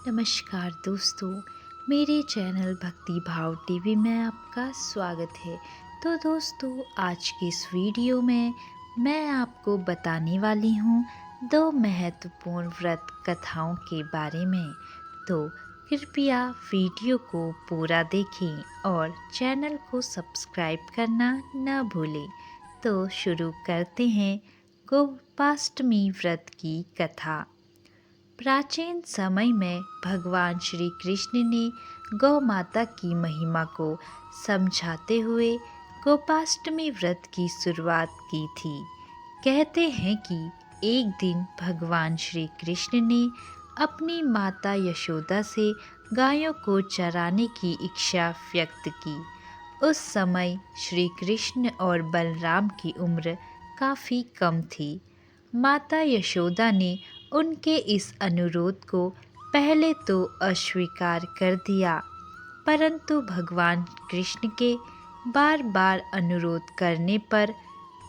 नमस्कार दोस्तों, मेरे चैनल भक्ति भाव टीवी में आपका स्वागत है। तो दोस्तों, आज की इस वीडियो में मैं आपको बताने वाली हूँ दो महत्वपूर्ण व्रत कथाओं के बारे में। तो कृपया वीडियो को पूरा देखें और चैनल को सब्सक्राइब करना न भूलें। तो शुरू करते हैं गोपाष्टमी व्रत की कथा। प्राचीन समय में भगवान श्री कृष्ण ने गौ माता की महिमा को समझाते हुए गोपाष्टमी व्रत की शुरुआत की थी। कहते हैं कि एक दिन भगवान श्री कृष्ण ने अपनी माता यशोदा से गायों को चराने की इच्छा व्यक्त की। उस समय श्री कृष्ण और बलराम की उम्र काफ़ी कम थी। माता यशोदा ने उनके इस अनुरोध को पहले तो अस्वीकार कर दिया, परंतु भगवान कृष्ण के बार बार अनुरोध करने पर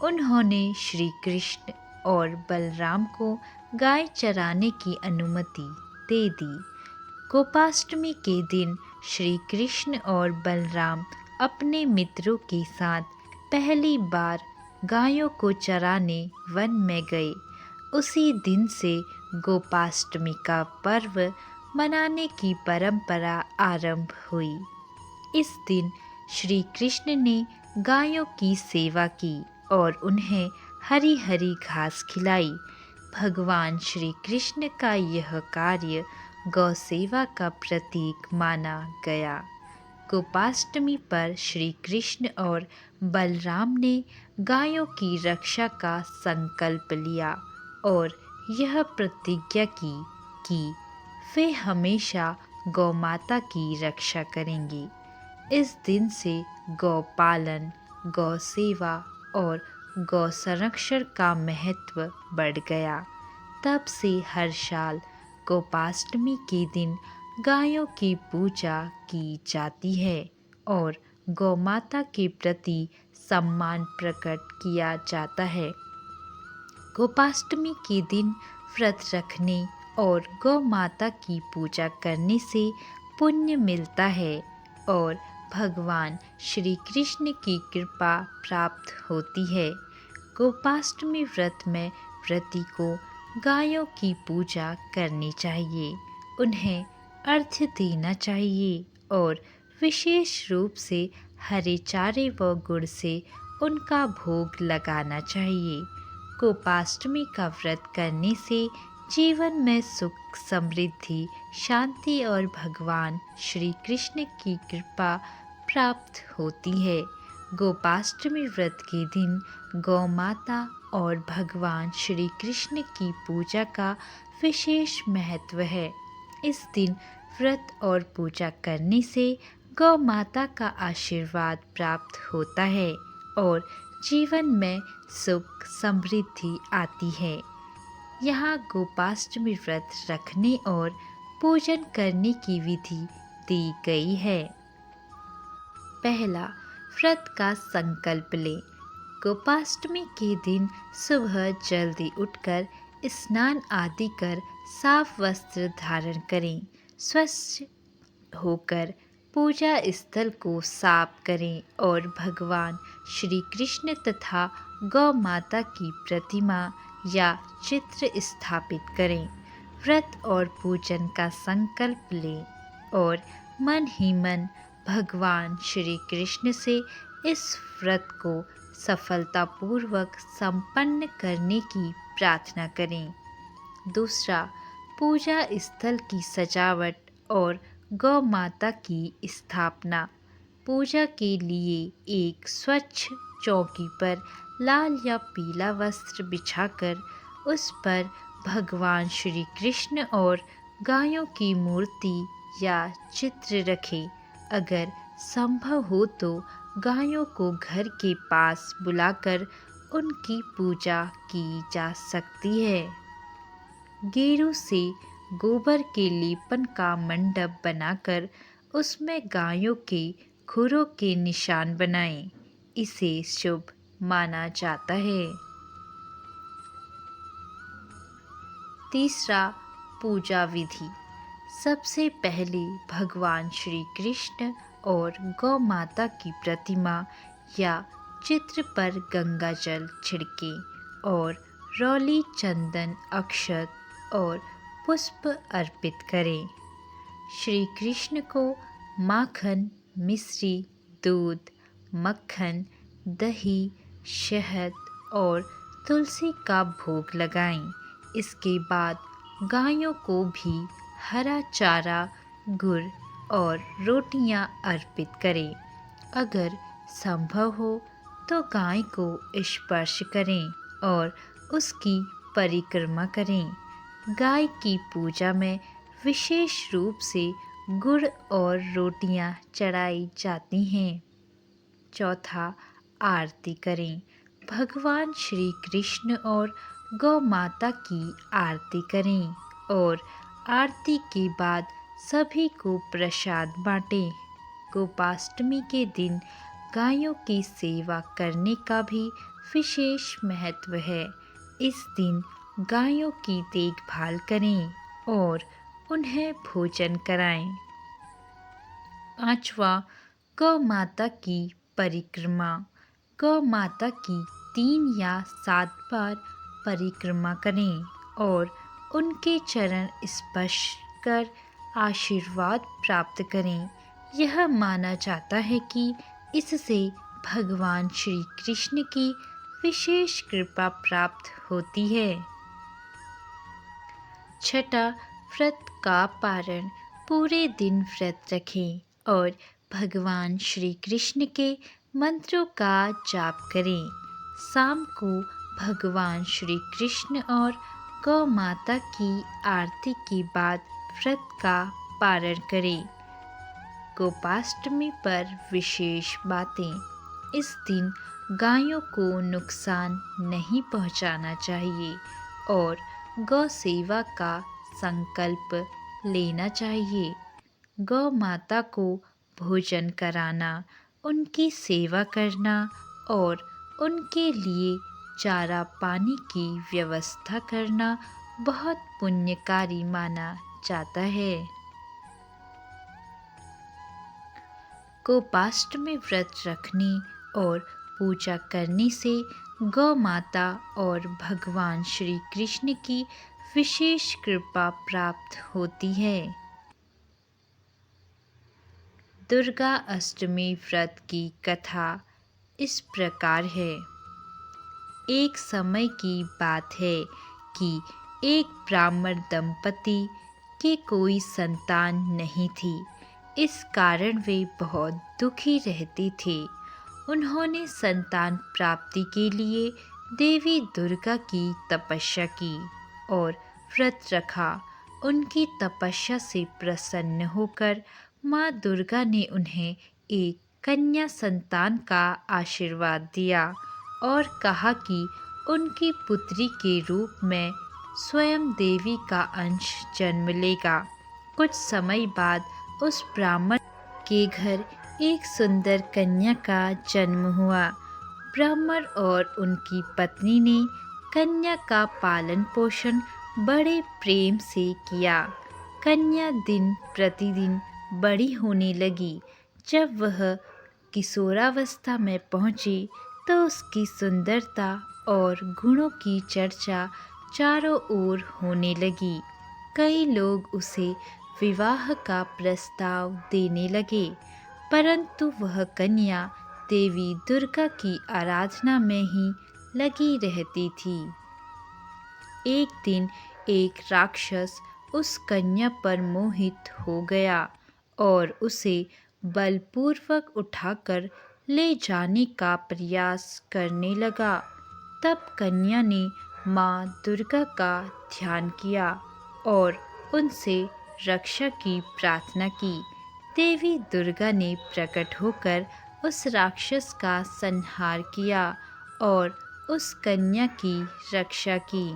उन्होंने श्री कृष्ण और बलराम को गाय चराने की अनुमति दे दी। गोपाष्टमी के दिन श्री कृष्ण और बलराम अपने मित्रों के साथ पहली बार गायों को चराने वन में गए। उसी दिन से गोपाष्टमी का पर्व मनाने की परंपरा आरंभ हुई। इस दिन श्री कृष्ण ने गायों की सेवा की और उन्हें हरी हरी घास खिलाई। भगवान श्री कृष्ण का यह कार्य गौ सेवा का प्रतीक माना गया। गोपाष्टमी पर श्री कृष्ण और बलराम ने गायों की रक्षा का संकल्प लिया और यह प्रतिज्ञा की कि वे हमेशा गौ माता की रक्षा करेंगे। इस दिन से गौ पालन, गौ सेवा और गौ संरक्षण का महत्व बढ़ गया। तब से हर साल गोपाष्टमी के दिन गायों की पूजा की जाती है और गौ माता के प्रति सम्मान प्रकट किया जाता है। गोपाष्टमी के दिन व्रत रखने और गौ माता की पूजा करने से पुण्य मिलता है और भगवान श्री कृष्ण की कृपा प्राप्त होती है। गोपाष्टमी व्रत में व्रती को गायों की पूजा करनी चाहिए, उन्हें अर्घ्य देना चाहिए और विशेष रूप से हरे चारे व गुड़ से उनका भोग लगाना चाहिए। गोपाष्टमी का व्रत करने से जीवन में सुख, समृद्धि, शांति और भगवान श्री कृष्ण की कृपा प्राप्त होती है। गोपाष्टमी व्रत के दिन गौ माता और भगवान श्री कृष्ण की पूजा का विशेष महत्व है। इस दिन व्रत और पूजा करने से गौ माता का आशीर्वाद प्राप्त होता है और जीवन में सुख, समृद्धि आती है। यहाँ गोपाष्टमी व्रत रखने और पूजन करने की विधि दी गई है। पहला, व्रत का संकल्प लें। गोपाष्टमी के दिन सुबह जल्दी उठकर स्नान आदि कर साफ वस्त्र धारण करें। स्वच्छ होकर पूजा स्थल को साफ करें और भगवान श्री कृष्ण तथा गौ माता की प्रतिमा या चित्र स्थापित करें। व्रत और पूजन का संकल्प लें और मन ही मन भगवान श्री कृष्ण से इस व्रत को सफलतापूर्वक संपन्न करने की प्रार्थना करें। दूसरा, पूजा स्थल की सजावट और गौ माता की स्थापना। पूजा के लिए एक स्वच्छ चौकी पर लाल या पीला वस्त्र बिछाकर उस पर भगवान श्री कृष्ण और गायों की मूर्ति या चित्र रखें। अगर संभव हो तो गायों को घर के पास बुलाकर उनकी पूजा की जा सकती है। गेरू से गोबर के लेपन का मंडप बनाकर उसमें गायों के खुरों के निशान बनाएं। इसे शुभ माना जाता है। तीसरा, पूजा विधि। सबसे पहले भगवान श्री कृष्ण और गौ माता की प्रतिमा या चित्र पर गंगा जल छिड़कें और रौली, चंदन, अक्षत और पुष्प अर्पित करें। श्री कृष्ण को माखन, मिश्री, दूध, मक्खन, दही, शहद और तुलसी का भोग लगाएं। इसके बाद गायों को भी हरा चारा, गुड़ और रोटियां अर्पित करें। अगर संभव हो तो गाय को स्पर्श करें और उसकी परिक्रमा करें। गाय की पूजा में विशेष रूप से गुड़ और रोटियां चढ़ाई जाती हैं। चौथा, आरती करें। भगवान श्री कृष्ण और गौ माता की आरती करें और आरती के बाद सभी को प्रसाद बांटें। गोपाष्टमी के दिन गायों की सेवा करने का भी विशेष महत्व है। इस दिन गायों की देखभाल करें और उन्हें भोजन कराएं। पांचवा, गौ माता की परिक्रमा। गौ माता की 3 या 7 बार परिक्रमा करें और उनके चरण स्पर्श कर आशीर्वाद प्राप्त करें। यह माना जाता है कि इससे भगवान श्री कृष्ण की विशेष कृपा प्राप्त होती है। छठा, व्रत का पारण। पूरे दिन व्रत रखें और भगवान श्री कृष्ण के मंत्रों का जाप करें। शाम को भगवान श्री कृष्ण और गौ माता की आरती के बाद व्रत का पारण करें। गोपाष्टमी पर विशेष बातें। इस दिन गायों को नुकसान नहीं पहुंचाना चाहिए और गौ सेवा का संकल्प लेना चाहिए। गौ माता को भोजन कराना, उनकी सेवा करना और उनके लिए चारा पानी की व्यवस्था करना बहुत पुण्यकारी माना जाता है। गोपाष्टमी व्रत रखने और पूजा करने से गौ माता और भगवान श्री कृष्ण की विशेष कृपा प्राप्त होती है। दुर्गा अष्टमी व्रत की कथा इस प्रकार है। एक समय की बात है कि एक ब्राह्मण दंपति के कोई संतान नहीं थी। इस कारण वे बहुत दुखी रहते थे। उन्होंने संतान प्राप्ति के लिए देवी दुर्गा की तपस्या की और व्रत रखा। उनकी तपस्या से प्रसन्न होकर माँ दुर्गा ने उन्हें एक कन्या संतान का आशीर्वाद दिया और कहा कि उनकी पुत्री के रूप में स्वयं देवी का अंश जन्म लेगा। कुछ समय बाद उस ब्राह्मण के घर एक सुंदर कन्या का जन्म हुआ। ब्राह्मण और उनकी पत्नी ने कन्या का पालन पोषण बड़े प्रेम से किया। कन्या दिन प्रतिदिन बड़ी होने लगी। जब वह किशोरावस्था में पहुंची तो उसकी सुंदरता और गुणों की चर्चा चारों ओर होने लगी। कई लोग उसे विवाह का प्रस्ताव देने लगे, परंतु वह कन्या देवी दुर्गा की आराधना में ही लगी रहती थी। एक दिन एक राक्षस उस कन्या पर मोहित हो गया और उसे बलपूर्वक उठाकर ले जाने का प्रयास करने लगा। तब कन्या ने माँ दुर्गा का ध्यान किया और उनसे रक्षा की प्रार्थना की। देवी दुर्गा ने प्रकट होकर उस राक्षस का संहार किया और उस कन्या की रक्षा की।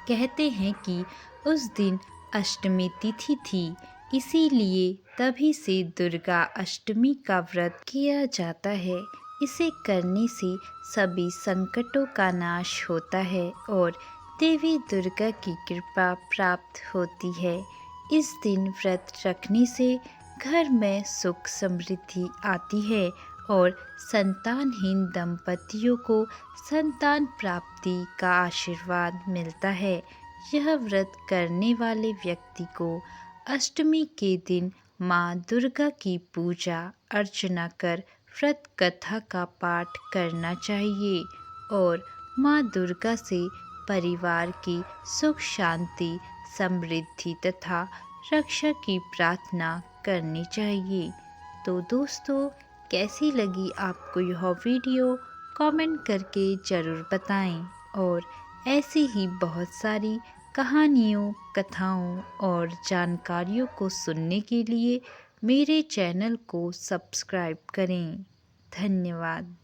कहते हैं कि उस दिन अष्टमी तिथि थी, इसीलिए तभी से दुर्गा अष्टमी का व्रत किया जाता है। इसे करने से सभी संकटों का नाश होता है और देवी दुर्गा की कृपा प्राप्त होती है। इस दिन व्रत रखने से घर में सुख समृद्धि आती है और संतानहीन दंपतियों को संतान प्राप्ति का आशीर्वाद मिलता है। यह व्रत करने वाले व्यक्ति को अष्टमी के दिन माँ दुर्गा की पूजा अर्चना कर व्रत कथा का पाठ करना चाहिए और माँ दुर्गा से परिवार की सुख शांति समृद्धि तथा रक्षा की प्रार्थना करनी चाहिए। तो दोस्तों, कैसी लगी आपको यह वीडियो कमेंट करके ज़रूर बताएं और ऐसी ही बहुत सारी कहानियों, कथाओं और जानकारियों को सुनने के लिए मेरे चैनल को सब्सक्राइब करें। धन्यवाद।